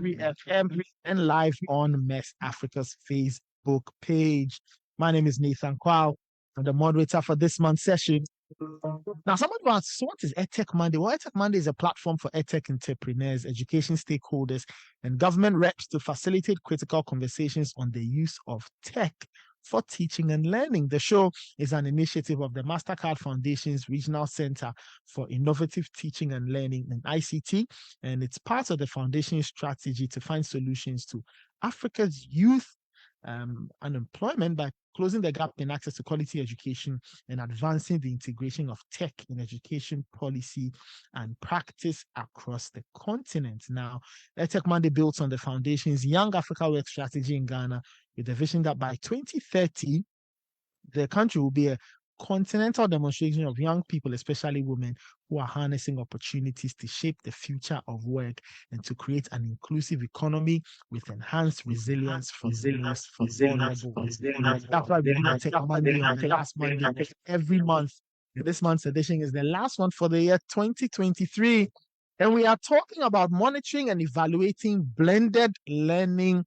93 FM and live on MEST Africa's Facebook page. My name is Nathan Quao. I'm the moderator for this month's session. Now, someone asks, so what is EdTech Monday? Well, EdTech Monday is a platform for EdTech entrepreneurs, education stakeholders, and government reps to facilitate critical conversations on the use of tech for teaching and learning. The show is an initiative of the Mastercard Foundation's Regional Center for Innovative Teaching and Learning in ICT, and it's part of the foundation's strategy to find solutions to Africa's youth unemployment by closing the gap in access to quality education and advancing the integration of tech in education policy and practice across the continent. Now, EdTech Monday builds on the foundation's Young Africa Work strategy in Ghana with the vision that by 2030, the country will be a continental demonstration of young people, especially women, who are harnessing opportunities to shape the future of work and to create an inclusive economy with enhanced resilience for vulnerable. That's why we do not take Monday on the last Monday of every month. And this month's edition is the last one for the year 2023. And we are talking about monitoring and evaluating blended learning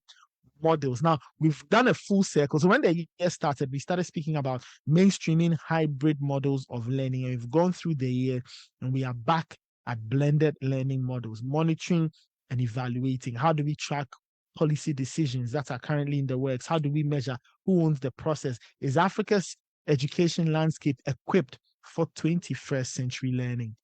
models. Now, we've done a full circle. So when the year started, we started speaking about mainstreaming hybrid models of learning. And we've gone through the year and we are back at blended learning models, monitoring and evaluating. How do we track policy decisions that are currently in the works? How do we measure who owns the process? Is Africa's education landscape equipped for 21st century learning?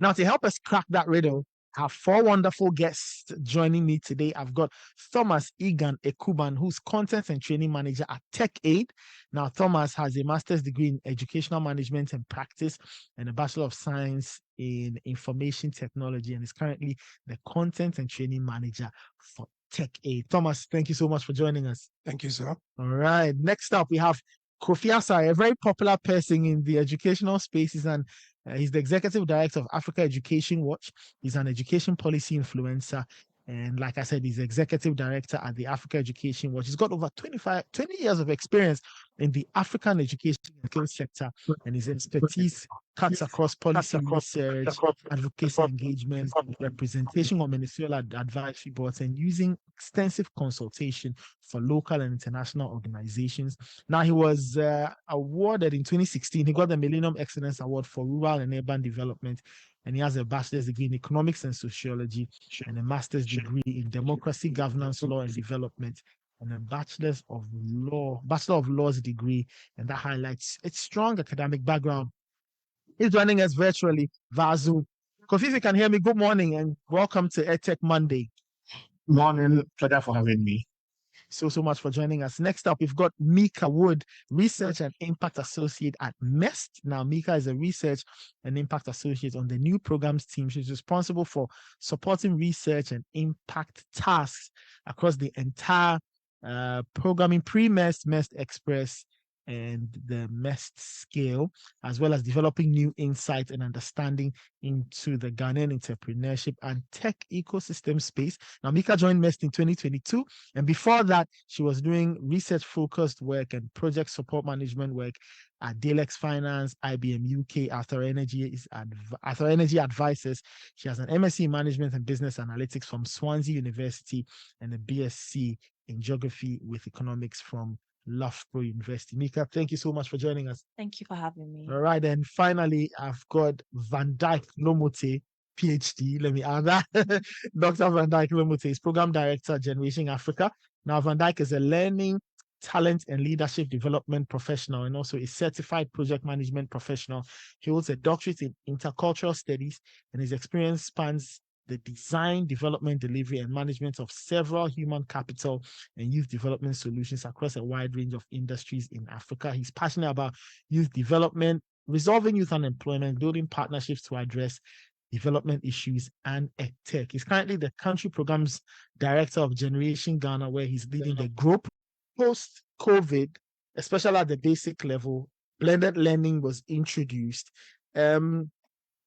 Now, to help us crack that riddle, I have four wonderful guests joining me today. I've got Thomas Eghan Ekuban, who's Content and Training Manager at TechAid. Now, Thomas has a master's degree in Educational Management and Practice and a Bachelor of Science in Information Technology and is currently the Content and Training Manager for TechAid. Thomas, thank you so much for joining us. Thank you, sir. All right. Next up, we have Kofi Asare, a very popular person in the educational spaces, and he's the Executive Director of Africa Education Watch. He's an education policy influencer. And like I said, he's Executive Director at the Africa Education Watch. He's got over 20 years of experience in the African education sector, and his expertise cuts across policy research, advocacy engagement, representation on ministerial advisory boards, and using extensive consultation for local and international organizations. Now, he was awarded in 2016. He got the Millennium Excellence Award for Rural and Urban Development, and he has a bachelor's degree in economics and sociology and a master's degree in democracy, governance, law, and development, and a Bachelor of Laws degree, and that highlights its strong academic background. He's joining us virtually via Zoom. Kofi, if you can hear me, good morning and welcome to EdTech Monday. Morning, pleasure for having me. So much for joining us. Next up, we've got Mica Woode, Research and Impact Associate at MEST. Now, Mica is a Research and Impact Associate on the new programs team. She's responsible for supporting research and impact tasks across the entire programming pre-MEST, MEST Express, and the MEST scale, as well as developing new insight and understanding into the Ghanaian entrepreneurship and tech ecosystem space. Now, Mica joined MEST in 2022, and before that, she was doing research-focused work and project support management work at Dalex Finance, IBM UK, Arthur Energy Advisors. She has an MSc in Management and Business Analytics from Swansea University and a BSc in Geography with Economics from Loughborough University. Mica, thank you so much for joining us. Thank you for having me. All right, and finally, I've got Vandyck Lomotey, PhD. Let me add that. Dr. Vandyck Lomotey is Program Director at Generation Africa. Now, Vandyck is a learning, talent, and leadership development professional and also a certified project management professional. He holds a doctorate in intercultural studies, and his experience spans the design, development, delivery, and management of several human capital and youth development solutions across a wide range of industries in Africa. He's passionate about youth development, resolving youth unemployment, building partnerships to address development issues, and EdTech. He's currently the country programs director of Generation Ghana, where he's leading the group. Post-COVID, especially at the basic level, blended learning was introduced. Is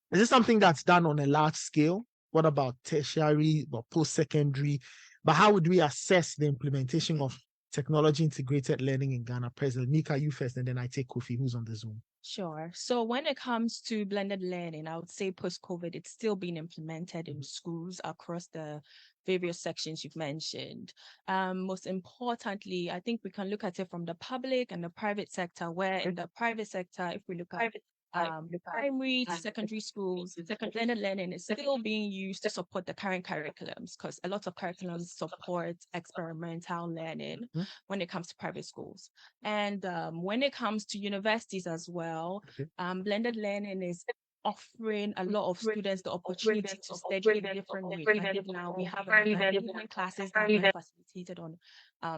this something that's done on a large scale? What about tertiary or post-secondary? But how would we assess the implementation of technology-integrated learning in Ghana presently? Mica, you first, and then I take Kofi, who's on the Zoom. Sure. So when it comes to blended learning, I would say post-COVID, it's still being implemented in schools across the various sections you've mentioned. Most importantly, I think we can look at it from the public and the private sector, where in the private sector, if we look at primary to secondary schools, blended learning is still being used to support the current curriculums, because a lot of curriculums support experimental learning when it comes to private schools. And when it comes to universities as well, blended learning is offering a lot of students the opportunity to study in different ways. I think now we have different classes that are being facilitated on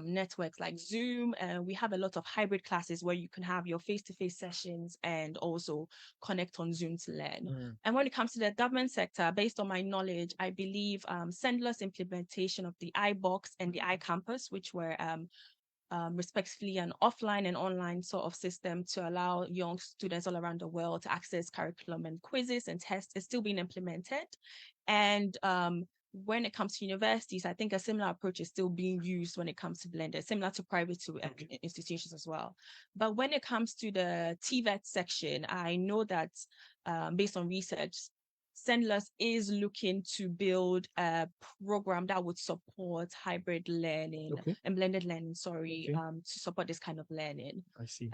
networks like Zoom, and we have a lot of hybrid classes where you can have your face-to-face sessions and also connect on Zoom to learn. And when it comes to the government sector, based on my knowledge, I believe Sandler's implementation of the iBox and the iCampus, which were respectively an offline and online sort of system to allow young students all around the world to access curriculum and quizzes and tests, is still being implemented. And when it comes to universities, I think a similar approach is still being used when it comes to blended, similar to private institutions as well. But when it comes to the TVET section, I know that based on research, Sendless is looking to build a program that would support hybrid learning and blended learning, to support this kind of learning. I see.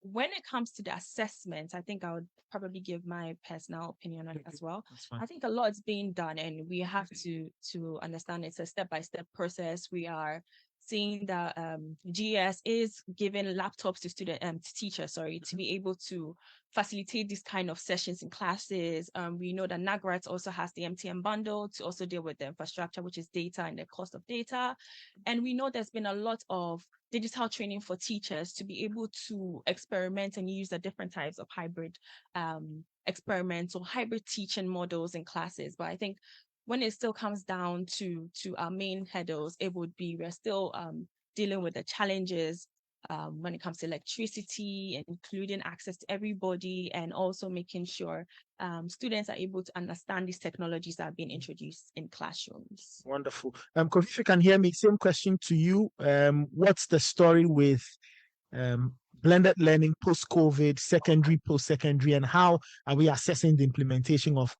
When it comes to the assessment, I think I would probably give my personal opinion on it as well. I think a lot is being done, and we have to understand it's a step-by-step process. We are seeing that GS is giving laptops to teachers, to be able to facilitate these kind of sessions in classes. We know that NAGRAT also has the MTM bundle to also deal with the infrastructure, which is data and the cost of data. And we know there's been a lot of digital training for teachers to be able to experiment and use the different types of hybrid experiments or hybrid teaching models in classes. But I think when it still comes down to our main hurdles, it would be we're still dealing with the challenges when it comes to electricity, including access to everybody, and also making sure students are able to understand these technologies that are being introduced in classrooms. Wonderful. Kofi, if you can hear me, same question to you. What's the story with blended learning post-COVID, secondary, post-secondary, and how are we assessing the implementation of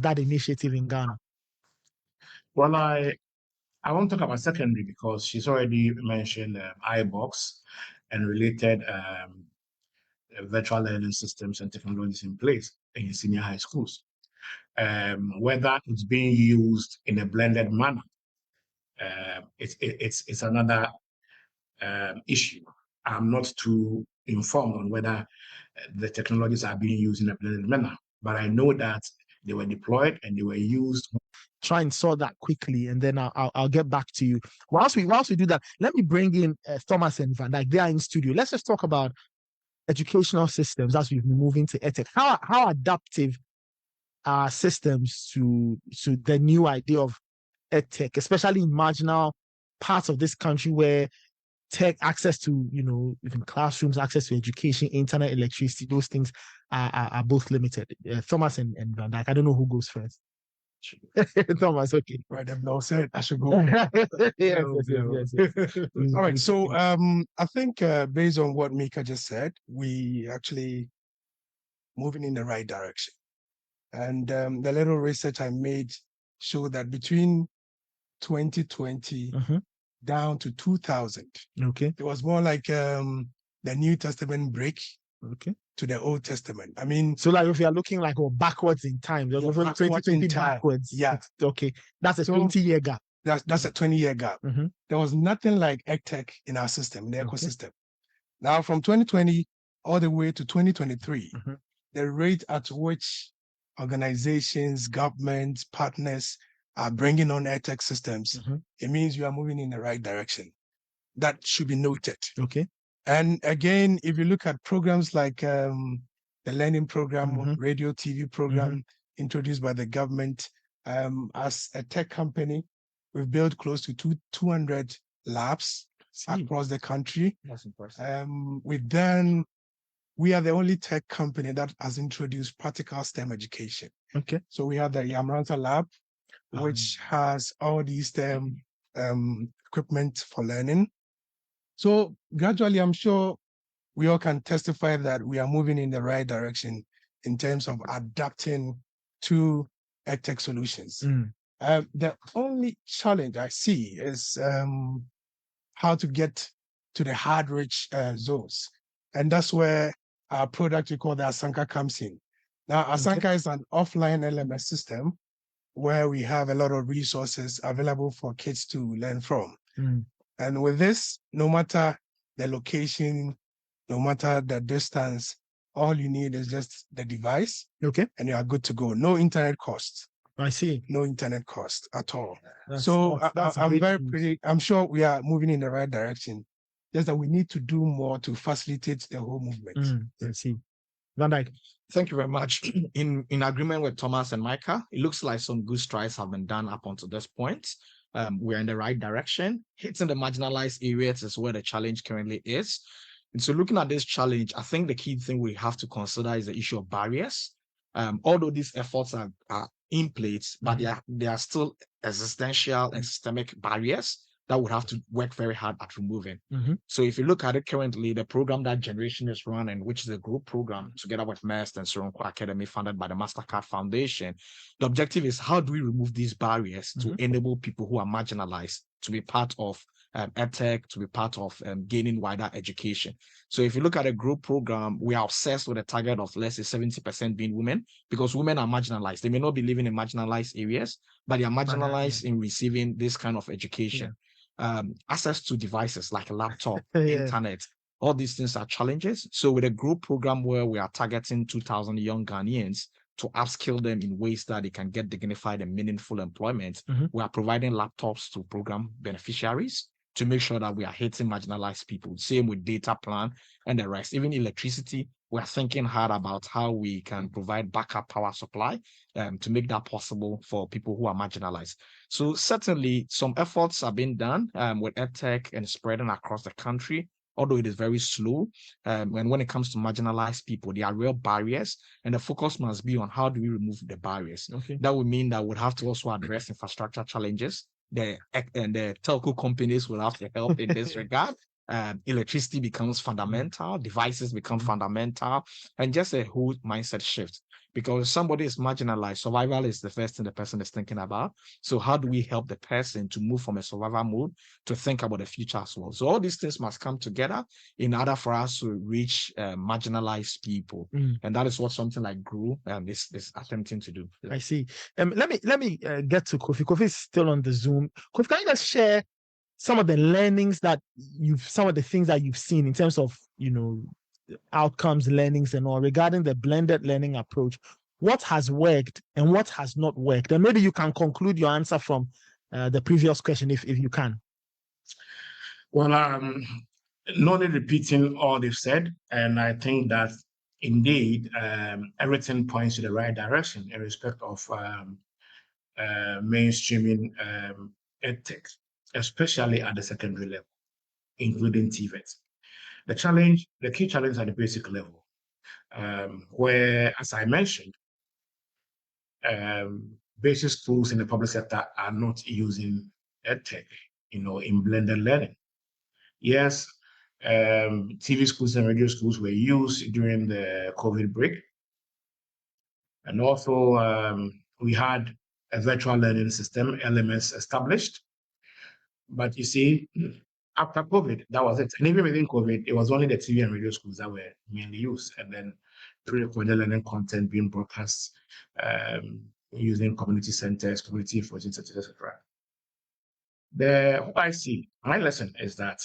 that initiative in Ghana? Well, I want to talk about secondary because she's already mentioned iBox and related virtual learning systems and technologies in place in senior high schools. Whether it's being used in a blended manner, it's another issue. I'm not too informed on whether the technologies are being used in a blended manner, but I know that they were deployed and they were used. Try and sort that quickly, and then I'll get back to you. Whilst we do that, let me bring in Thomas and Vandyck. They are in studio. Let's just talk about educational systems as we've been moving to EdTech. How adaptive are systems to the new idea of EdTech, especially in marginal parts of this country where tech access to, even classrooms, access to education, internet, electricity, those things are both limited. Thomas and Vandyck. I don't know who goes first. Thomas, okay. Right, I've now said I should go. Yes. All right, so I think based on what Mica just said, we actually moving in the right direction. And the little research I made showed that between 2020 down to 2000, it was more like the New Testament break to the Old Testament. I mean, so like if you are looking like backwards in time, there's 2020 backwards. Yeah. Okay. That's a 20-year gap. That's a 20-year gap. There was nothing like EdTech in our system, in the ecosystem. Now from 2020 all the way to 2023, the rate at which organizations, governments, partners are bringing on EdTech systems, it means you are moving in the right direction. That should be noted. Okay. And again, if you look at programs like the learning program, radio, TV program introduced by the government, as a tech company, we've built close to 200 labs across the country. That's impressive. We are the only tech company that has introduced practical STEM education. Okay. So we have the Yamranta lab, which has all these STEM equipment for learning. So gradually, I'm sure we all can testify that we are moving in the right direction in terms of adapting to EdTech solutions. The only challenge I see is how to get to the hard-rich zones. And that's where our product we call the Asanka comes in. Now, Asanka is an offline LMS system where we have a lot of resources available for kids to learn from. And with this, no matter the location, no matter the distance, all you need is just the device. And you are good to go. No internet cost. I see. No internet cost at all. That's I'm very news. I'm sure we are moving in the right direction. Just that we need to do more to facilitate the whole movement. I see. Vandyck. Thank you very much. In agreement with Thomas and Mica, it looks like some good strides have been done up until this point. We're in the right direction. Hitting the marginalized areas is where the challenge currently is. And so looking at this challenge, I think the key thing we have to consider is the issue of barriers. Although these efforts are in place, but they are still existential and systemic barriers that would have to work very hard at removing. So if you look at it currently, the program that Generation is running, which is a group program together with MEST and Soronko Academy funded by the Mastercard Foundation, the objective is how do we remove these barriers to enable people who are marginalized to be part of EdTech, to be part of gaining wider education. So if you look at a group program, we are obsessed with a target of, let's say, 70% being women, because women are marginalized. They may not be living in marginalized areas, but they are marginalized in receiving this kind of education. Access to devices like a laptop, internet, all these things are challenges. So with a group program where we are targeting 2,000 young Ghanaians to upskill them in ways that they can get dignified and meaningful employment, we are providing laptops to program beneficiaries to make sure that we are hitting marginalized people. Same with data plan and the rest. Even electricity, we're thinking hard about how we can provide backup power supply to make that possible for people who are marginalized. So certainly some efforts are being done with EdTech and spreading across the country, although it is very slow. And when it comes to marginalized people, there are real barriers, and the focus must be on how do we remove the barriers. That would mean that we'll have to also address infrastructure challenges. The telco companies will have to help in this regard. Electricity becomes fundamental, devices become fundamental, and just a whole mindset shift. Because somebody is marginalized, survival is the first thing the person is thinking about. So how do we help the person to move from a survival mode to think about the future as well? So all these things must come together in order for us to reach marginalized people. And that is what something like GROW is attempting to do. I see. Let me get to Kofi. Kofi is still on the Zoom. Kofi, can you just share some of the learnings that some of the things that you've seen in terms of, outcomes, learnings and all regarding the blended learning approach? What has worked and what has not worked? And maybe you can conclude your answer from the previous question if you can. Well, no need repeating all they've said. And I think that indeed, everything points to the right direction in respect of mainstreaming EdTech, especially at the secondary level, including TVET. The key challenge at the basic level, where, as I mentioned, basic schools in the public sector are not using EdTech, in blended learning. Yes, TV schools and radio schools were used during the COVID break. And also, we had a virtual learning system, LMS, established. But you see, after COVID, that was it. And even within COVID, it was only the TV and radio schools that were mainly used. And then pre-recorded learning content being broadcast using community centers, community information centers, etc. What I see, my lesson is that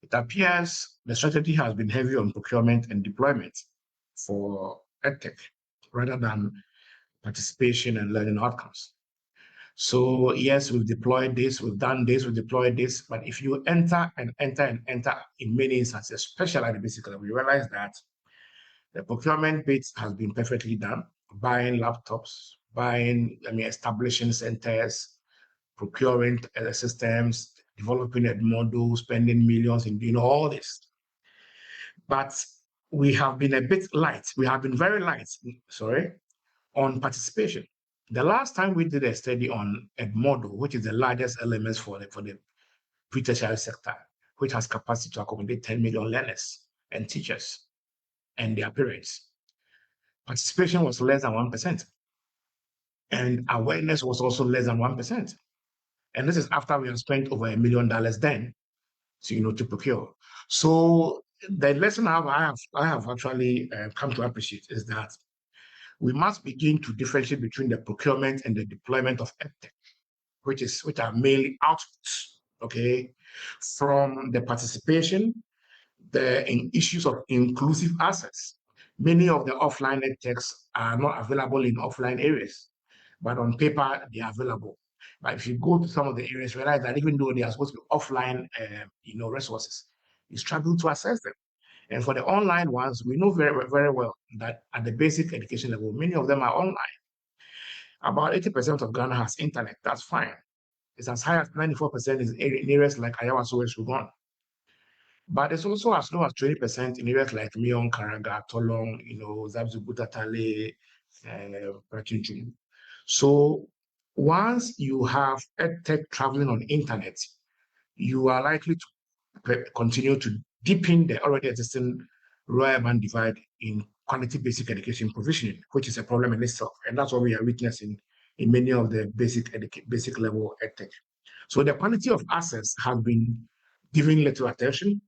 it appears the strategy has been heavy on procurement and deployment for EdTech rather than participation and learning outcomes. So yes, we've deployed this, we've done this, we've deployed this, but if you enter in many instances, especially at the basic level, we realize that the procurement bit has been perfectly done, buying laptops, establishing centers, procuring systems, developing a model, spending millions in doing all this. But we have been a bit light. We have been very light, on participation. The last time we did a study on Edmodo, which is the largest LMS for the pre-tertiary sector, which has capacity to accommodate 10 million learners and teachers and their parents, participation was less than 1%. And awareness was also less than 1%. And this is after we have spent over $1 million then, to procure. So the lesson I have actually come to appreciate is that we must begin to differentiate between the procurement and the deployment of EdTech, which are mainly outputs, okay, from the participation, in issues of inclusive access. Many of the offline EdTechs are not available in offline areas, but on paper they are available. But if you go to some of the areas, realize that even though they are supposed to be offline, resources, you struggle to access them. And for the online ones, we know very, very well that at the basic education level, many of them are online. About 80% of Ghana has internet. That's fine. It's as high as 94% in areas like Ayawa, Sowe, Sugon. But it's also as low as 20% in areas like Mion, Karaga, Tolong, Zabzu, Butatale, Pratunchum. So once you have EdTech traveling on internet, you are likely to continue to deepen the already existing rural-urban divide in quality basic education provisioning, which is a problem in itself. And that's what we are witnessing in many of the basic level EdTech. So the quality of access has been given little attention.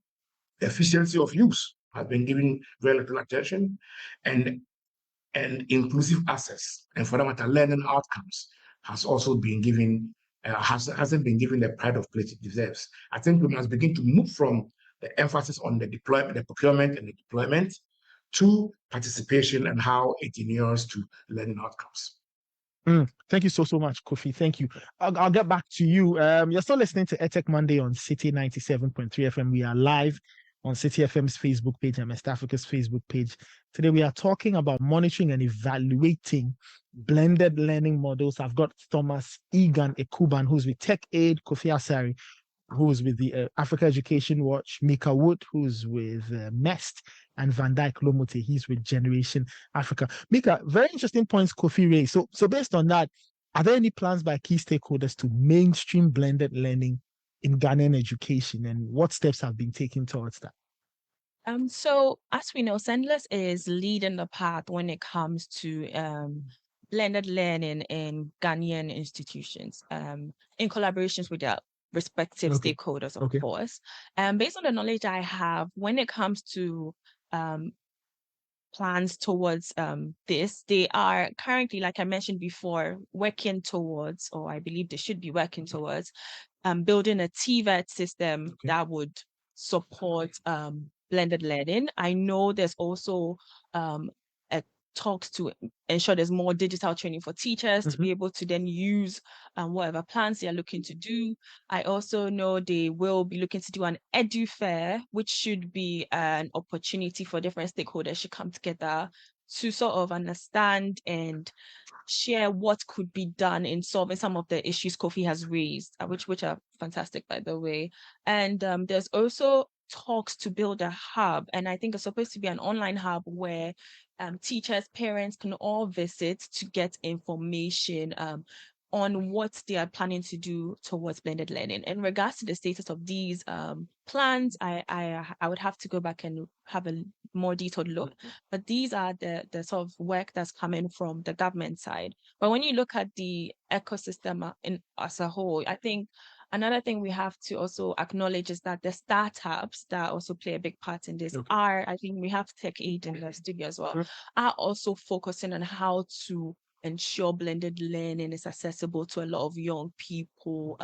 The efficiency of use has been given very little attention, and inclusive access, and for that matter, learning outcomes has also been given, hasn't been given the pride of place it deserves. I think we must begin to move from the emphasis on the deployment, the procurement and the deployment, to participation and how it inures to learning outcomes. Thank you so much, Kofi. Thank you. I'll get back to you. You're still listening to EdTech Monday on Citi 97.3 FM. We are live on Citi FM's Facebook page and MEST Africa's Facebook page. Today, we are talking about monitoring and evaluating blended learning models. I've got Thomas Eghan Ekuban, who's with Tech Aid, Kofi Asare, who's with the Africa Education Watch, Mica, Woode, who's with MEST, and Vandyck Lomotey, he's with Generation Africa. Mica, very interesting points Kofi raised. So based on that, are there any plans by key stakeholders to mainstream blended learning in Ghanaian education, and what steps have been taken towards that? So as we know, Sendless is leading the path when it comes to blended learning in Ghanaian institutions, in collaborations with their respective stakeholders, of course. Based on the knowledge I have, when it comes to plans towards this, they are currently, like I mentioned before, working towards, or I believe they should be working towards, building a TVET system that would support blended learning. I know there's also talks to ensure there's more digital training for teachers to be able to then use whatever plans they are looking to do. I also know they will be looking to do an edu fair, which should be an opportunity for different stakeholders to come together to sort of understand and share what could be done in solving some of the issues Kofi has raised, which are fantastic, by the way. And there's also talks to build a hub, and I think it's supposed to be an online hub where teachers, parents can all visit to get information on what they are planning to do towards blended learning. In regards to the status of these plans, I would have to go back and have a more detailed look, but these are the sort of work that's coming from the government side. But when you look at the ecosystem as a whole, I think another thing we have to also acknowledge is that the startups that also play a big part in this are, I think we have Tech Aid in the studio as well, are also focusing on how to ensure blended learning is accessible to a lot of young people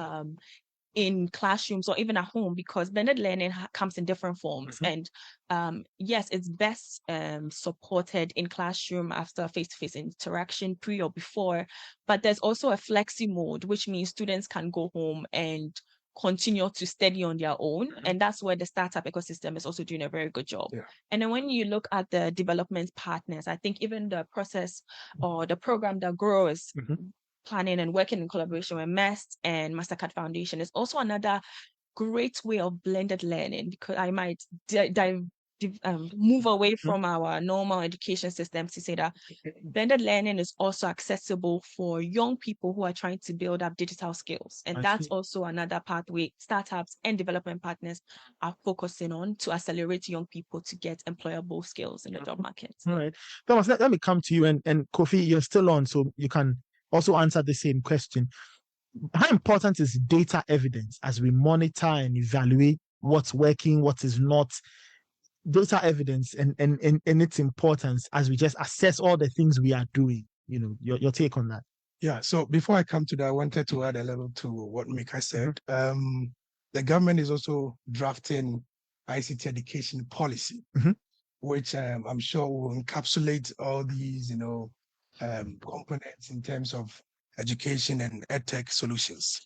in classrooms or even at home, because blended learning comes in different forms. And yes, it's best supported in classroom after face-to-face interaction, pre or before, but there's also a flexi mode, which means students can go home and continue to study on their own. And that's where the startup ecosystem is also doing a very good job. And then when you look at the development partners, I think even the process or the program that grows planning and working in collaboration with MEST and Mastercard Foundation is also another great way of blended learning, because I might move away from our normal education systems to say that blended learning is also accessible for young people who are trying to build up digital skills. And that's also another pathway startups and development partners are focusing on to accelerate young people to get employable skills in the job market. All right. Thomas, let me come to you, and Kofi, you're still on, so you can also answered the same question. How important is data evidence as we monitor and evaluate what's working, what is not? Data evidence and its importance as we just assess all the things we are doing. Your take on that. Yeah, so before I come to that, I wanted to add a little to what Mica said. The government is also drafting ICT education policy, which I'm sure will encapsulate all these, components in terms of education and EdTech solutions.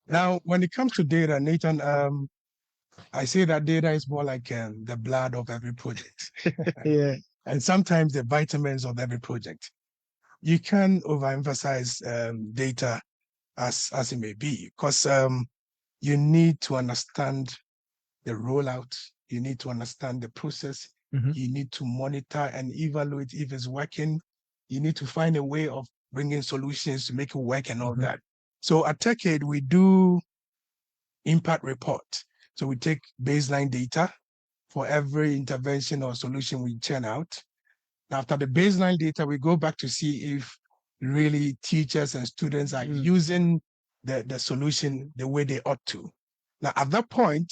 Now, when it comes to data, Nathan, I say that data is more like the blood of every project. Yeah. And sometimes the vitamins of every project. You can overemphasize data as it may be, because you need to understand the rollout, you need to understand the process, you need to monitor and evaluate if it's working, you need to find a way of bringing solutions to make it work and all that. So at TechAid, we do impact report. So we take baseline data for every intervention or solution we churn out. After the baseline data, we go back to see if really teachers and students are using the solution the way they ought to. Now, at that point,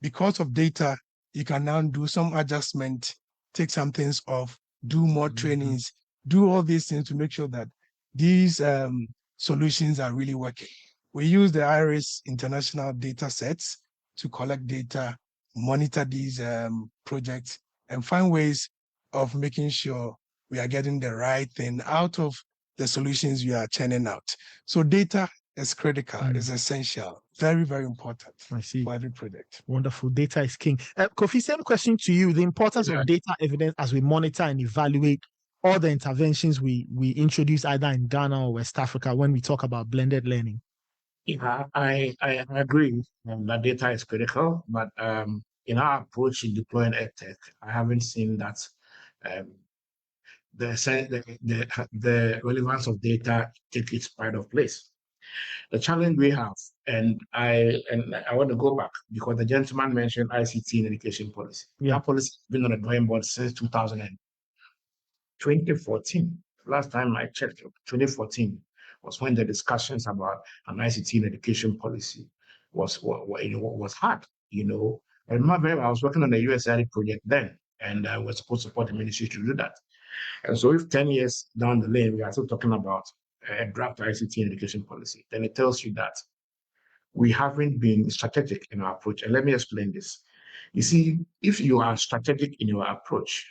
because of data, you can now do some adjustment, take some things off, do more trainings, do all these things to make sure that these solutions are really working. We use the IRIS international data sets to collect data, monitor these projects, and find ways of making sure we are getting the right thing out of the solutions we are churning out. So data is critical, is essential, very, very important for every project. Wonderful. Data is king. Kofi, same question to you. The importance of data evidence as we monitor and evaluate all the interventions we introduce either in Ghana or West Africa when we talk about blended learning. Yeah, I agree that data is critical, but in our approach in deploying EdTech, I haven't seen that the relevance of data take its pride of place. The challenge we have, and I want to go back because the gentleman mentioned ICT in education policy. Yeah. That policy has been on the drawing board since 2014. Last time I checked, 2014 was when the discussions about an ICT in education policy was hard. I remember I was working on the USAID project then, and I was supposed to support the ministry to do that. And so if 10 years down the lane, we are still talking about a draft ICT in education policy, then it tells you that we haven't been strategic in our approach. And let me explain this. You see, if you are strategic in your approach,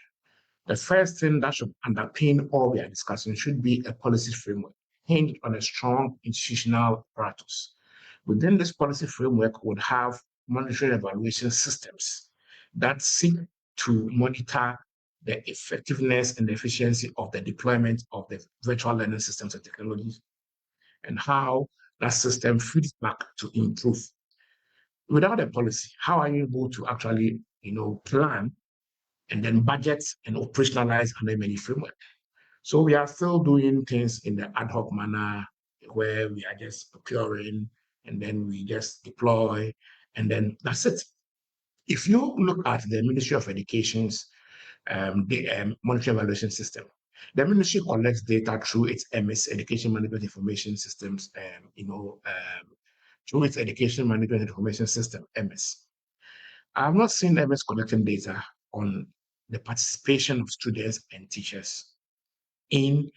the first thing that should underpin all we are discussing should be a policy framework hinged on a strong institutional apparatus. Within this policy framework would have monitoring evaluation systems that seek to monitor the effectiveness and the efficiency of the deployment of the virtual learning systems and technologies and how that system feeds back to improve. Without a policy, how are you able to actually, plan and then budget and operationalize under many framework? So we are still doing things in the ad hoc manner where we are just procuring and then we just deploy and then that's it. If you look at the Ministry of Education's monetary evaluation system, the ministry collects data through its MEST, Education Management Information Systems, through its Education Management Information System, MEST. I have not seen MEST collecting data on the participation of students and teachers in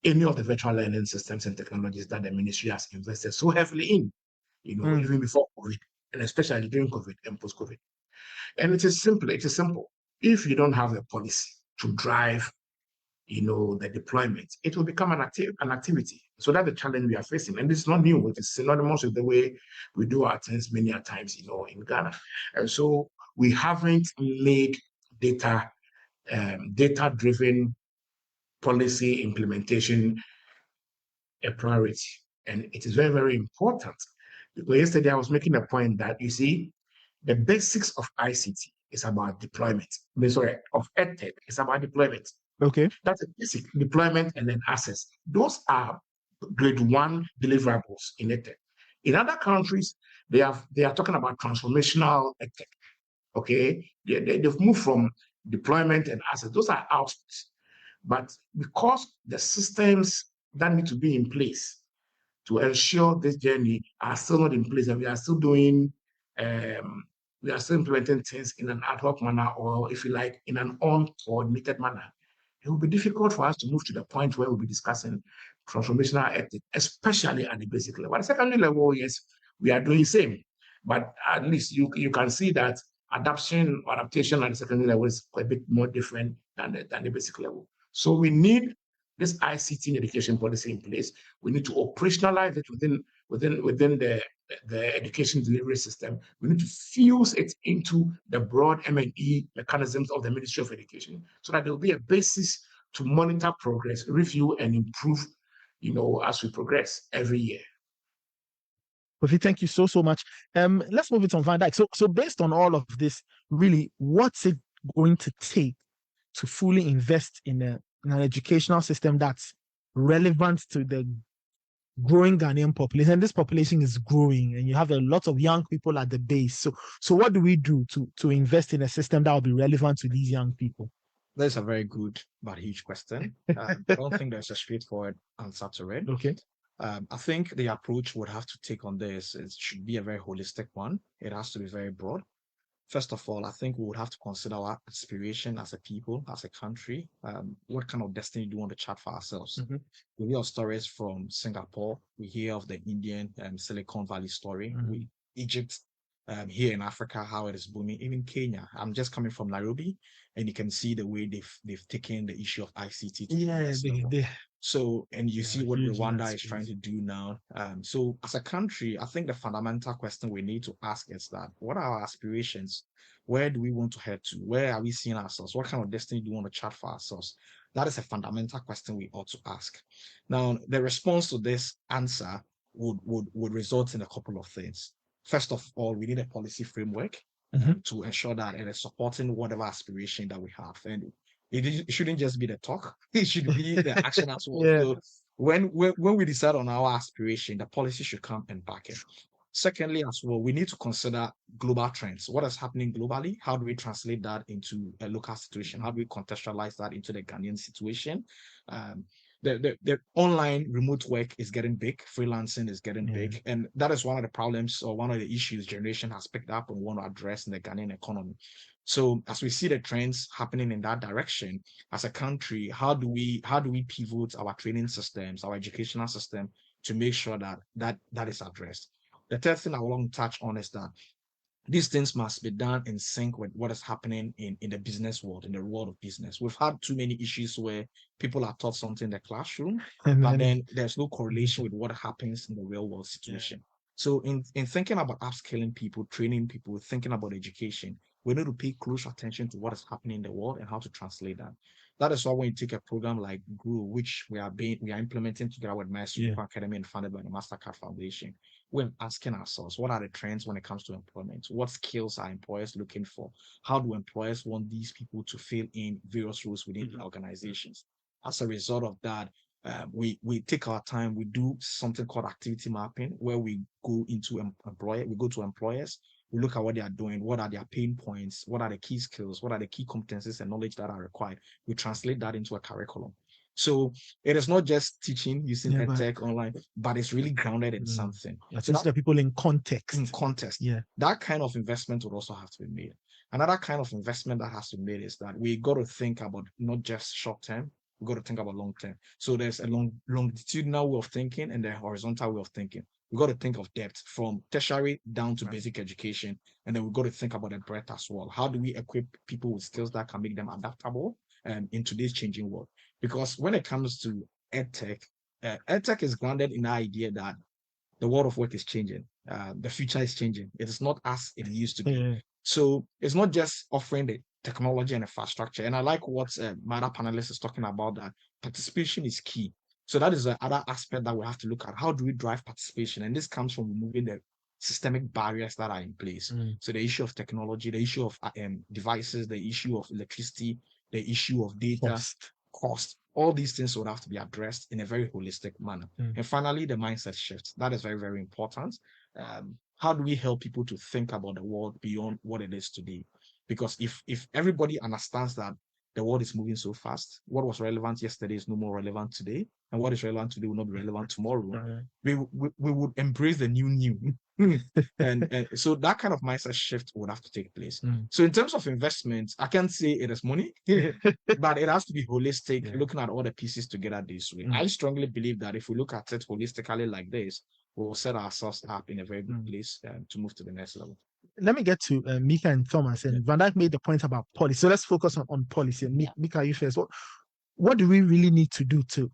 any of the virtual learning systems and technologies that the ministry has invested so heavily in, even before COVID, and especially during COVID and post-COVID. And it is simple. If you don't have a policy to drive, the deployment, it will become an activity. So that's the challenge we are facing. And it's not new. It is synonymous with the way we do our things many a times, in Ghana. And so we haven't made data-driven policy implementation a priority. And it is very, very important. Because yesterday I was making a point that, you see, the basics of ICT is about deployment. Of EdTech is about deployment. Okay. That's a basic deployment and then access. Those are grade 1 deliverables in EdTech. In other countries, they are talking about transformational EdTech. Okay, they've moved from deployment and access. Those are outputs. But because the systems that need to be in place to ensure this journey are still not in place, and we are still doing, we are still implementing things in an ad hoc manner, or if you like, in an uncoordinated manner. It will be difficult for us to move to the point where we'll be discussing transformational ethics, especially at the basic level. At the secondary level, yes, we are doing the same, but at least you can see that adaptation at the secondary level is quite a bit more different than the basic level. So we need this ICT education policy in place. We need to operationalize it within the education delivery system. We need to fuse it into the broad M&E mechanisms of the Ministry of Education, so that there will be a basis to monitor progress, review, and improve, as we progress every year. Kofi, thank you so much. Let's move it on Vandyck. So based on all of this, really, what's it going to take to fully invest in an educational system that's relevant to the growing Ghanaian population? And this population is growing, and you have a lot of young people at the base. So what do we do to invest in a system that will be relevant to these young people? That's a very good but huge question. I don't think there's a straightforward answer to it. Okay. I think the approach would have to take on this, it should be a very holistic one. It has to be very broad. First of all, I think we would have to consider our aspiration as a people, as a country. What kind of destiny do we want to chart for ourselves? Mm-hmm. We hear of stories from Singapore. We hear of the Indian Silicon Valley story. Mm-hmm. Egypt, here in Africa, how it is booming. Even Kenya. I'm just coming from Nairobi, and you can see the way they've taken the issue of ICT to the next level. So, and you see what Rwanda is trying to do now. So as a country, I think the fundamental question we need to ask is that, what are our aspirations? Where do we want to head to? Where are we seeing ourselves? What kind of destiny do we want to chart for ourselves? That is a fundamental question we ought to ask. Now, the response to this answer would result in a couple of things. First of all, we need a policy framework to ensure that it is supporting whatever aspiration that we have. And it shouldn't just be the talk, it should be the action as well. Yeah. So when we decide on our aspiration, the policy should come and back it. Secondly, as well, we need to consider global trends. What is happening globally? How do we translate that into a local situation? How do we contextualize that into the Ghanaian situation? The online remote work is getting big, freelancing is getting big, and that is one of the problems or one of the issues generation has picked up and want to address in the Ghanaian economy. So as we see the trends happening in that direction, as a country, how do we pivot our training systems, our educational system to make sure that is addressed? The third thing I want to touch on is that these things must be done in sync with what is happening in the business world, in the world of business. We've had too many issues where people are taught something in the classroom, but then there's no correlation with what happens in the real world situation. So in thinking about upskilling people, training people, thinking about education, we need to pay close attention to what is happening in the world and how to translate that. That is why when you take a program like GROW, which we are implementing together with MEST Academy and funded by the Mastercard Foundation, we're asking ourselves, what are the trends when it comes to employment? What skills are employers looking for? How do employers want these people to fill in various roles within the organizations? As a result of that, we take our time, we do something called activity mapping, where we go into employers, we look at what they are doing, what are their pain points, what are the key skills, what are the key competencies and knowledge that are required. We translate that into a curriculum. So it is not just teaching using EdTech online, but it's really grounded in something. So the people in context. In context. Yeah. That kind of investment would also have to be made. Another kind of investment that has to be made is that we got to think about not just short term, we got to think about long term. So there's a longitudinal way of thinking and a horizontal way of thinking. We got to think of depth from tertiary down to basic education. And then we got to think about the breadth as well. How do we equip people with skills that can make them adaptable in today's changing world? Because when it comes to EdTech, EdTech is grounded in the idea that the world of work is changing. The future is changing. It is not as it used to be. So it's not just offering the technology and infrastructure. And I like what my other panelist is talking about, that participation is key. So that is the other aspect that we have to look at. How do we drive participation? And this comes from removing the systemic barriers that are in place. So the issue of technology, the issue of devices, the issue of electricity, the issue of data, cost, all these things would have to be addressed in a very holistic manner. And finally, the mindset shift. That is very, very important. How do we help people to think about the world beyond what it is today? Because if everybody understands that the world is moving so fast, what was relevant yesterday is no more relevant today, and what is relevant today will not be relevant tomorrow. We would embrace the new. and so that kind of mindset shift would have to take place. So in terms of investments, I can't say it is money, but it has to be holistic, looking at all the pieces together this way. I strongly believe that if we look at it holistically like this, we will set ourselves up in a very good place to move to the next level. Let me get to Mica and Thomas. And Vandyck made the point about policy. So let's focus on policy. And Mica, you first. What do we really need to do to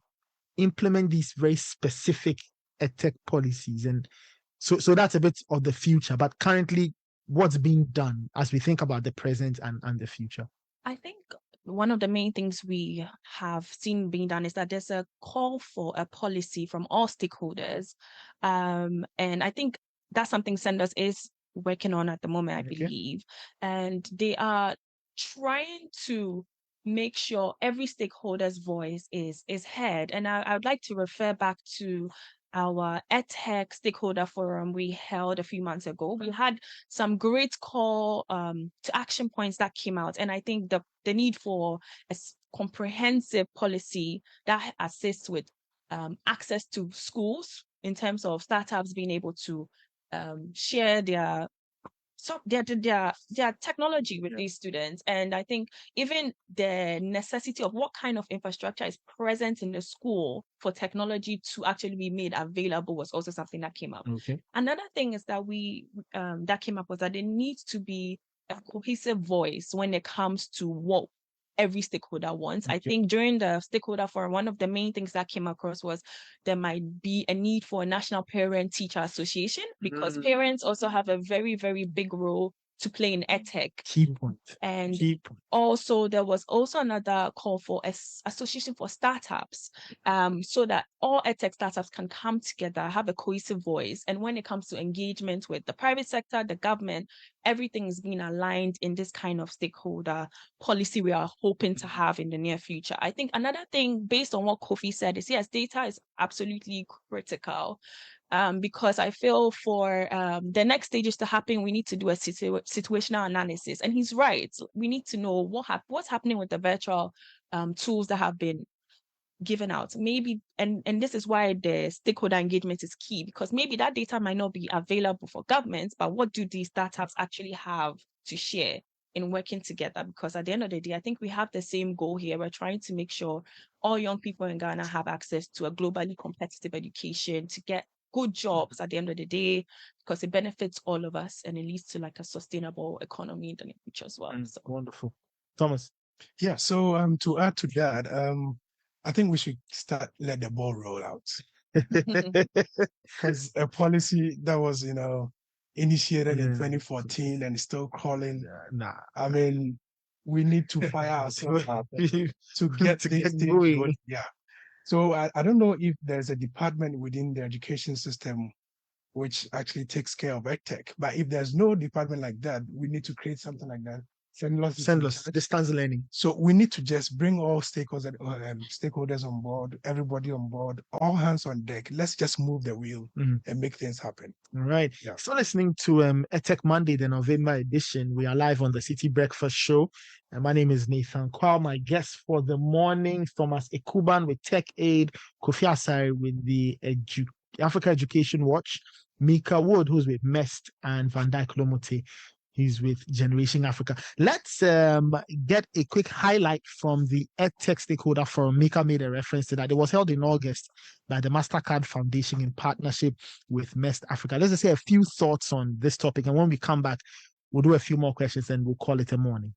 implement these very specific EdTech policies? And so that's a bit of the future. But currently, what's being done as we think about the present and the future? I think one of the main things we have seen being done is that there's a call for a policy from all stakeholders. And I think that's something Senders is working on at the moment, I believe. And they are trying to make sure every stakeholder's voice is heard. And I would like to refer back to our EdTech stakeholder forum we held a few months ago. We had some great call to action points that came out. And I think the need for a comprehensive policy that assists with access to schools in terms of startups being able to share their technology with these students. And I think even the necessity of what kind of infrastructure is present in the school for technology to actually be made available was also something that came up. Another thing is that that came up was that there needs to be a cohesive voice when it comes to what every stakeholder wants. I think during the stakeholder forum, one of the main things that came across was there might be a need for a national parent-teacher association because parents also have a very, very big role to play in EdTech. Key point. And also there was also another call for an association for startups, so that all EdTech startups can come together, have a cohesive voice. And when it comes to engagement with the private sector, the government, everything is being aligned in this kind of stakeholder policy we are hoping to have in the near future. I think another thing based on what Kofi said is, yes, data is absolutely critical. Because I feel for the next stages to happen, we need to do a situational analysis. And he's right. We need to know what's happening with the virtual tools that have been given out. Maybe, and this is why the stakeholder engagement is key, because maybe that data might not be available for governments, but what do these startups actually have to share in working together? Because at the end of the day, I think we have the same goal here. We're trying to make sure all young people in Ghana have access to a globally competitive education, to get good jobs at the end of the day, because it benefits all of us and it leads to like a sustainable economy in the future as well. So. Wonderful. Thomas. Yeah, so to add to that, I think we should let the ball roll out. Because a policy that was, initiated in 2014 and is still crawling. I mean, we need to fire ourselves up to get going. Yeah. So I don't know if there's a department within the education system which actually takes care of EdTech. But if there's no department like that, we need to create something like that. Sendless distance learning. So we need to just bring all stakeholders on board, everybody on board, all hands on deck. Let's just move the wheel and make things happen. All right. Yeah. So listening to EdTech Monday, the November edition. We are live on the Citi Breakfast Show. And my name is Nathan Quao. My guest for the morning, Thomas Ekuban with Tech Aid, Kofi Asare with the Africa Education Watch, Mica Woode, who's with MEST, and Vandyck Lomotey. He's with Generation Africa. Let's get a quick highlight from the EdTech Stakeholder Forum. Mica made a reference to that. It was held in August by the Mastercard Foundation in partnership with MEST Africa. Let's just say a few thoughts on this topic. And when we come back, we'll do a few more questions and we'll call it a morning.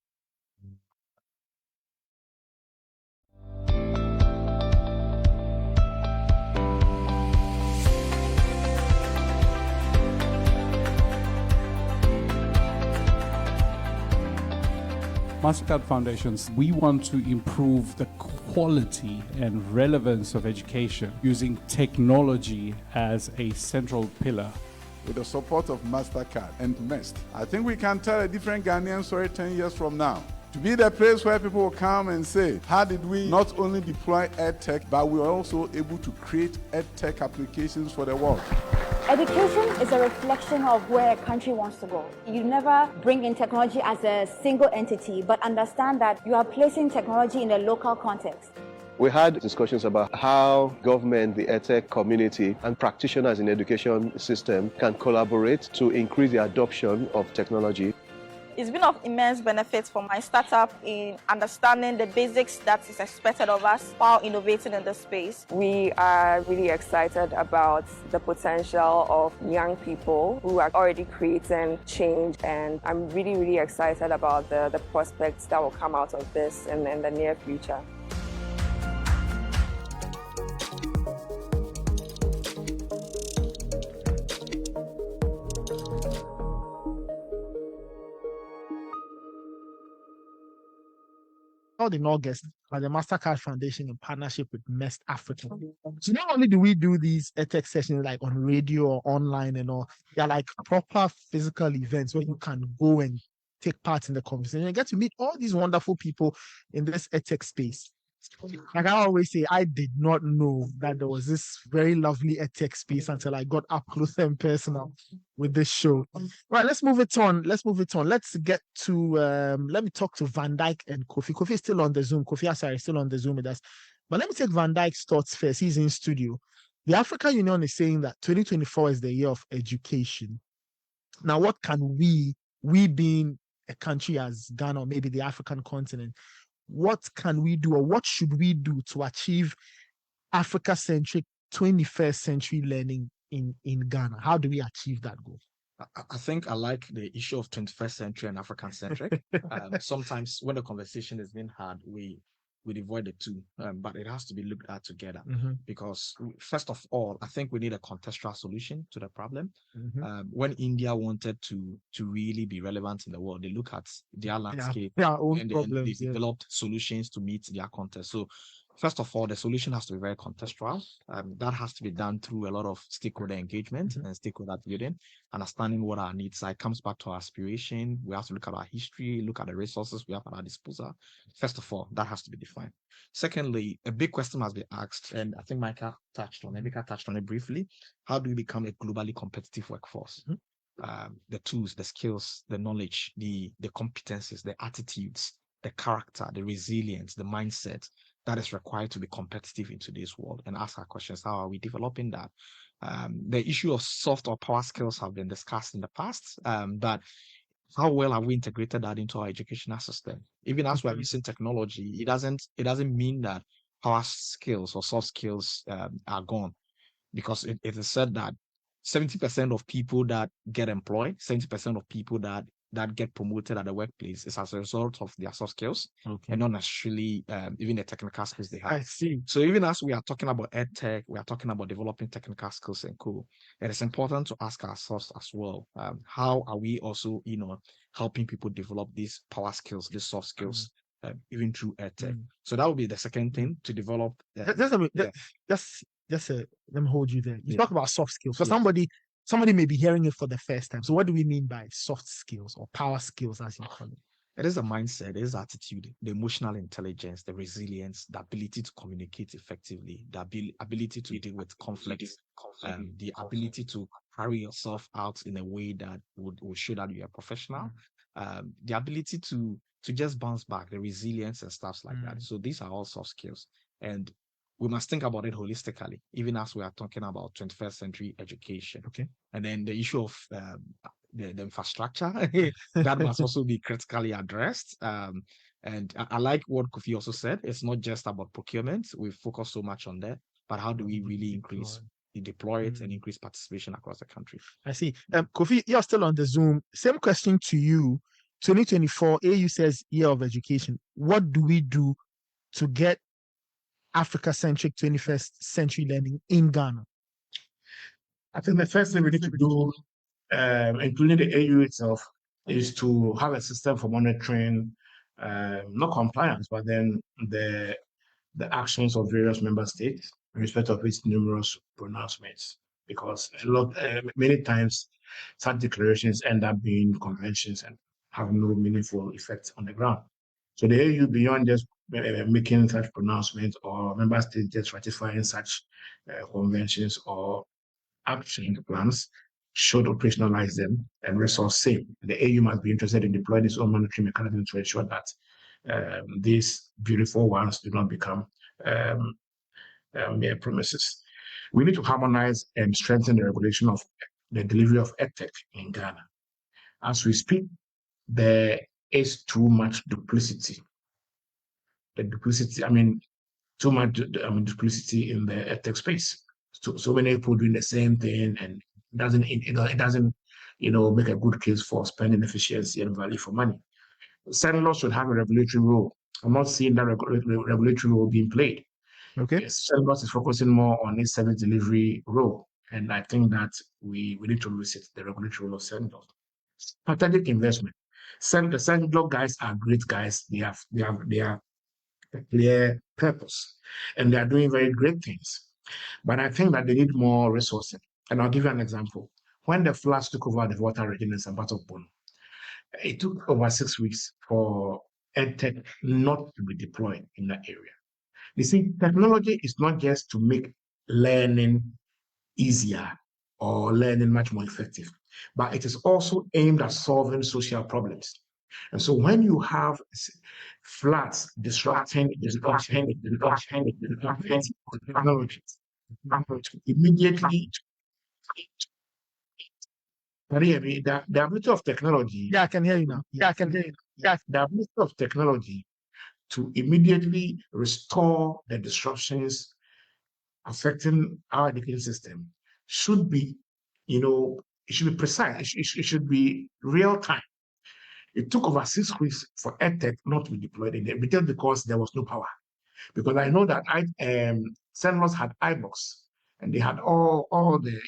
Mastercard Foundations, we want to improve the quality and relevance of education using technology as a central pillar. With the support of Mastercard and MEST, I think we can tell a different Ghanaian story 10 years from now. To be the place where people will come and say, how did we not only deploy EdTech, but we were also able to create EdTech applications for the world. Education is a reflection of where a country wants to go. You never bring in technology as a single entity, but understand that you are placing technology in a local context. We had discussions about how government, the EdTech community, and practitioners in the education system can collaborate to increase the adoption of technology. It's been of immense benefit for my startup in understanding the basics that is expected of us while innovating in this space. We are really excited about the potential of young people who are already creating change, and I'm really, really excited about the prospects that will come out of this in the near future. In August by the Mastercard Foundation in partnership with MEST Africa. So not only do we do these EdTech sessions like on radio or online and all, they're like proper physical events where you can go and take part in the conversation and get to meet all these wonderful people in this EdTech space. Like I always say, I did not know that there was this very lovely EdTech space until I got up close and personal with this show. Right, let's move it on. Let's get to let me talk to Vandyck and Kofi. Kofi is still on the Zoom. Kofi Asare is still on the Zoom with us. But let me take Vandyck's thoughts first. He's in studio. The African Union is saying that 2024 is the year of education. Now, what can we being a country as Ghana or maybe the African continent, what can we do or what should we do to achieve Africa-centric 21st century learning in Ghana? How do we achieve that goal? I think I like the issue of 21st century and African-centric. Sometimes when the conversation is being had, we avoid the two, but it has to be looked at together. Because first of all, I think we need a contextual solution to the problem. When India wanted to really be relevant in the world, they look at their landscape and they developed solutions to meet their context. So first of all, the solution has to be very contextual. That has to be done through a lot of stakeholder engagement and stakeholder building, understanding what our needs are. It comes back to our aspiration. We have to look at our history, look at the resources we have at our disposal. First of all, that has to be defined. Secondly, a big question must be asked, and I think Mica touched on it briefly. How do we become a globally competitive workforce? The tools, the skills, the knowledge, the competencies, the attitudes, the character, the resilience, the mindset that is required to be competitive in today's world, and ask our questions. How are we developing that? The issue of soft or power skills have been discussed in the past, but how well have we integrated that into our educational system? Even as we're using technology, it doesn't mean that power skills or soft skills are gone, because it is said that 70% of people that get employed, 70% of people that get promoted at the workplace is as a result of their soft skills and not necessarily even the technical skills they have. I see. So even as we are talking about EdTech, we are talking about developing technical skills and co. It is important to ask ourselves as well, how are we also, helping people develop these power skills, these soft skills, even through EdTech. So that would be the second thing to develop. Let me hold you there. You talk about soft skills. So somebody may be hearing it for the first time. So what do we mean by soft skills or power skills, as you call it? It is a mindset, it is attitude, the emotional intelligence, the resilience, the ability to communicate effectively, the ability to deal with conflicts, the ability to carry yourself out in a way that would show that you're a professional, the ability to just bounce back, the resilience and stuff like that. So these are all soft skills. And we must think about it holistically, even as we are talking about 21st century education. And then the issue of the infrastructure, that must also be critically addressed. And I like what Kofi also said. It's not just about procurement. We focus so much on that, but how do we really deploy it and increase participation across the country? I see. Kofi, you're still on the Zoom. Same question to you. 2024, AU says year of education. What do we do to get Africa-centric 21st century learning in Ghana? I think the first thing we need to do, including the AU itself, is to have a system for monitoring, not compliance, but then the actions of various member states in respect of its numerous pronouncements. Because many times such declarations end up being conventions and have no meaningful effect on the ground. So the AU, beyond just making such pronouncements or member states just ratifying such conventions or action plans, should operationalize them and resource same. The AU must be interested in deploying its own monitoring mechanism to ensure that these beautiful ones do not become mere premises. We need to harmonize and strengthen the regulation of the delivery of EdTech in Ghana. As we speak, there is too much duplicity. Too much duplicity in the EdTech space. So many people doing the same thing, and it doesn't make a good case for spending efficiency and value for money. Senators should have a regulatory role. I'm not seeing that regulatory role being played. Okay. Senators is focusing more on its service delivery role, and I think that we need to reset the regulatory role of senators. Strategic investment. The senator guys are great guys. They have a clear purpose, and they are doing very great things. But I think that they need more resources. And I'll give you an example. When the floods took over the water region in Sambat of Bono, it took over 6 weeks for EdTech not to be deployed in that area. You see, technology is not just to make learning easier or learning much more effective, but it is also aimed at solving social problems. And so when you have floods disrupting technology, immediately the ability of technology. Yeah, I can hear you now. The ability of technology to immediately restore the disruptions affecting our education system should be, it should be precise. It should be real time. It took over 6 weeks for EdTech not to be deployed in there because there was no power. Because I know that senators had iBox and they had all the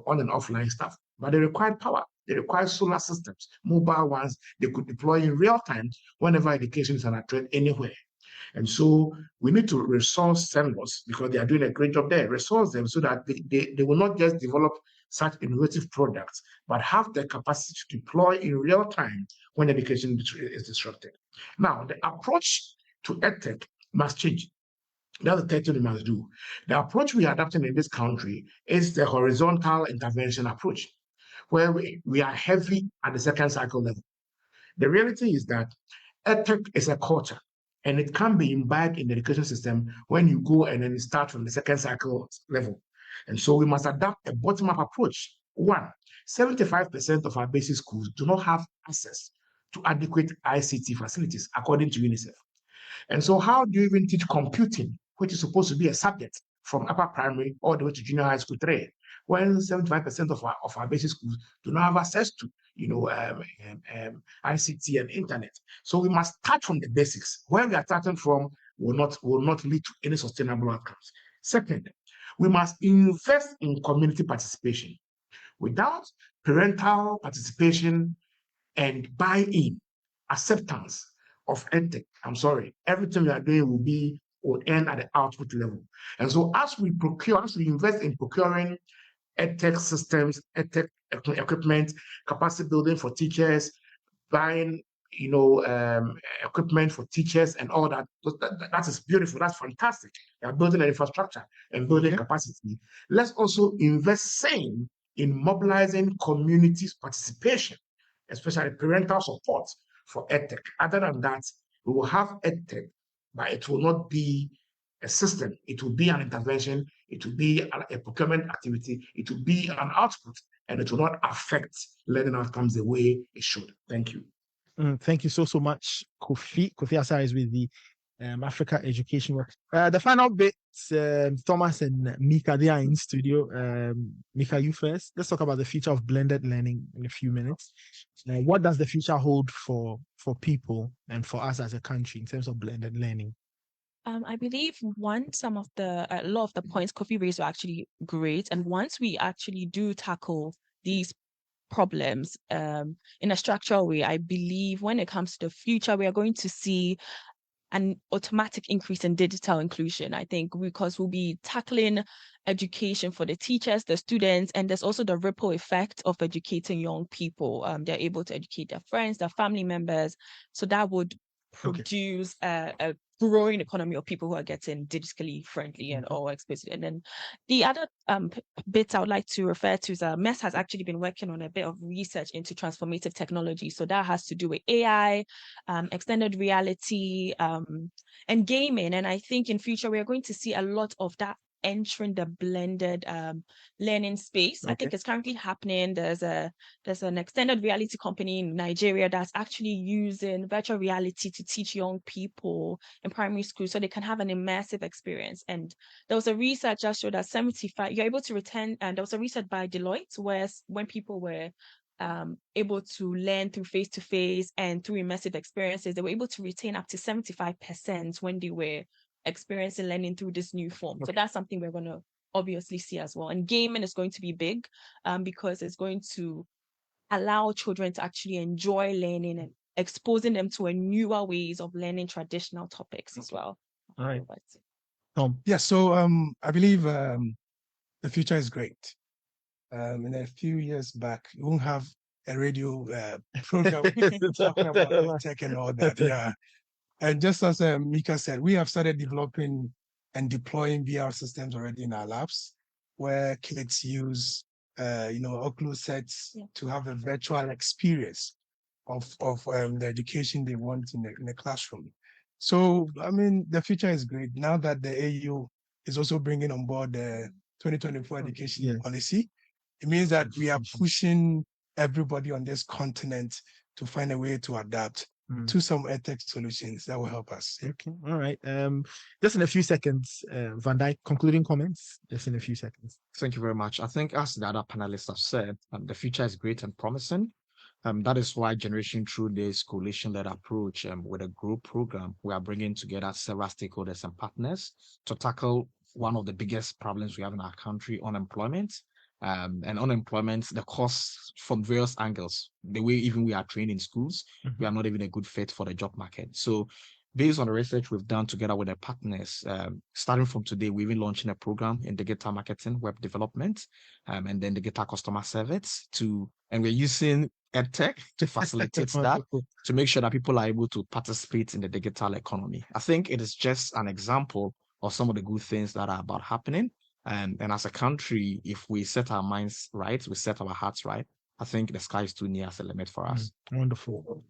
on and offline stuff, but they required power. They required solar systems, mobile ones they could deploy in real time whenever education is on a trend anywhere. And so we need to resource senators because they are doing a great job there. Resource them so that they will not just develop such innovative products, but have the capacity to deploy in real time when education is disrupted. Now, the approach to EdTech must change. That's the third thing we must do. The approach we are adopting in this country is the horizontal intervention approach, where we are heavy at the second cycle level. The reality is that EdTech is a culture, and it can be imbibed in the education system when you go and then start from the second cycle level. And so we must adopt a bottom-up approach. 1, 75% of our basic schools do not have access to adequate ICT facilities, according to UNICEF. And so how do you even teach computing, which is supposed to be a subject from upper primary all the way to junior high school 3, when 75% of our basic schools do not have access to ICT and internet? So we must start from the basics. Where we are starting from will not lead to any sustainable outcomes. Second, we must invest in community participation. Without parental participation and buy-in, acceptance of EdTech, everything we are doing will end at the output level. And so as we invest in procuring EdTech systems, EdTech equipment, capacity building for teachers, buying equipment for teachers and all that is beautiful. That's fantastic. They are building an infrastructure and building capacity. Let's also invest same in mobilizing communities' participation, especially parental support for EdTech. Other than that, we will have EdTech, but it will not be a system. It will be an intervention. It will be a procurement activity. It will be an output, and it will not affect learning outcomes the way it should. Thank you. Thank you so much, Kofi. Kofi Asare is with the Africa Education Work. The final bit, Thomas and Mica, they are in studio. Mica, you first. Let's talk about the future of blended learning in a few minutes. What does the future hold for people and for us as a country in terms of blended learning? I believe a lot of the points Kofi raised were actually great. And once we actually do tackle these problems in a structural way, I believe when it comes to the future, we are going to see an automatic increase in digital inclusion. I think because we'll be tackling education for the teachers, the students, and there's also the ripple effect of educating young people. They're able to educate their friends, their family members. So that would produce a growing economy of people who are getting digitally friendly and all exposed. And then the other bits I would like to refer to is MEST has actually been working on a bit of research into transformative technology. So that has to do with AI, extended reality, and gaming. And I think in future, we are going to see a lot of that entering the blended learning space. I think it's currently happening. There's an extended reality company in Nigeria that's actually using virtual reality to teach young people in primary school so they can have an immersive experience. And there was a research that showed that 75, you're able to return, and there was a research by Deloitte where when people were able to learn through face-to-face and through immersive experiences, they were able to retain up to 75% when they were experiencing learning through this new form. So that's something we're going to obviously see as well. And gaming is going to be big because it's going to allow children to actually enjoy learning and exposing them to a newer ways of learning traditional topics as well. All right. Yeah, so I believe the future is great. In a few years back, we won't have a radio program talking about tech and all that. Yeah. And just as Mica said, we have started developing and deploying VR systems already in our labs, where kids use, Oculus sets to have a virtual experience of the education they want in the classroom. So, I mean, the future is great. Now that the AU is also bringing on board the 2024 education policy, it means that we are pushing everybody on this continent to find a way to adapt to some EdTech solutions that will help us. Okay, all right. Just in a few seconds, Vandyck, concluding comments, just in a few seconds. Thank you very much. I think as the other panelists have said, the future is great and promising. That is why Generation Through this coalition-led approach with a group program, we are bringing together several stakeholders and partners to tackle one of the biggest problems we have in our country, unemployment. And unemployment, the costs from various angles, the way even we are trained in schools, we are not even a good fit for the job market. So based on the research we've done together with our partners, starting from today, we're even launching a program in digital marketing, web development, and then digital customer service and we're using EdTech to facilitate that, to make sure that people are able to participate in the digital economy. I think it is just an example of some of the good things that are about happening. And as a country, if we set our minds right, we set our hearts right, I think the sky is too near as a limit for us. Wonderful.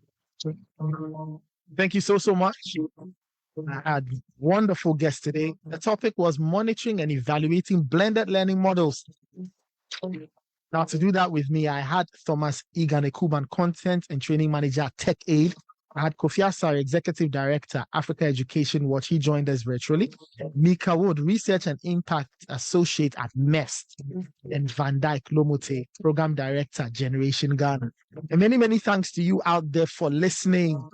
Thank you so much. I had wonderful guests today. The topic was monitoring and evaluating blended learning models. Now, to do that with me, I had Thomas Eghan, Ekuban, Content and Training Manager at Tech Aid. I had Kofi Asare, Executive Director, Africa Education Watch. He joined us virtually. Mica, Woode, Research and Impact Associate at MEST. And Vandyck, Lomotey, Program Director, Generation Ghana. And many, many thanks to you out there for listening.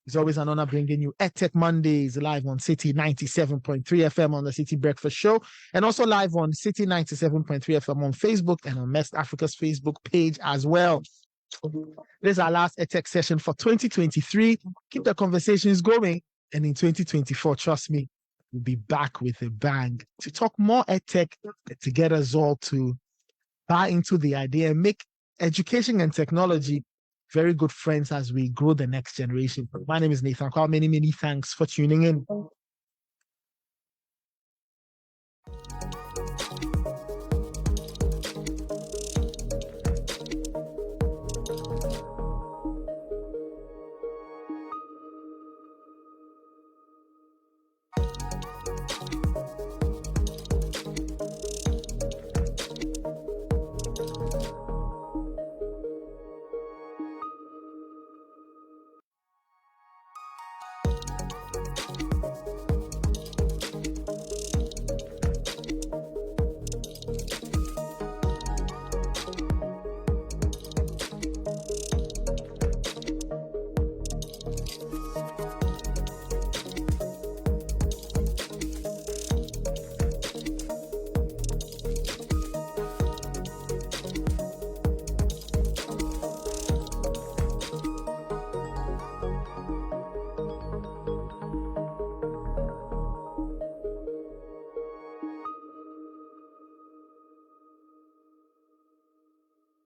It's always an honor bringing you EdTech Mondays live on Citi 97.3 FM on the Citi Breakfast Show, and also live on Citi 97.3 FM on Facebook and on MEST Africa's Facebook page as well. This is our last EdTech session for 2023. Keep the conversations going. And in 2024, trust me, we'll be back with a bang to talk more EdTech, to get us all to buy into the idea and make education and technology very good friends as we grow the next generation. My name is Nathan Quao. Many, many thanks for tuning in.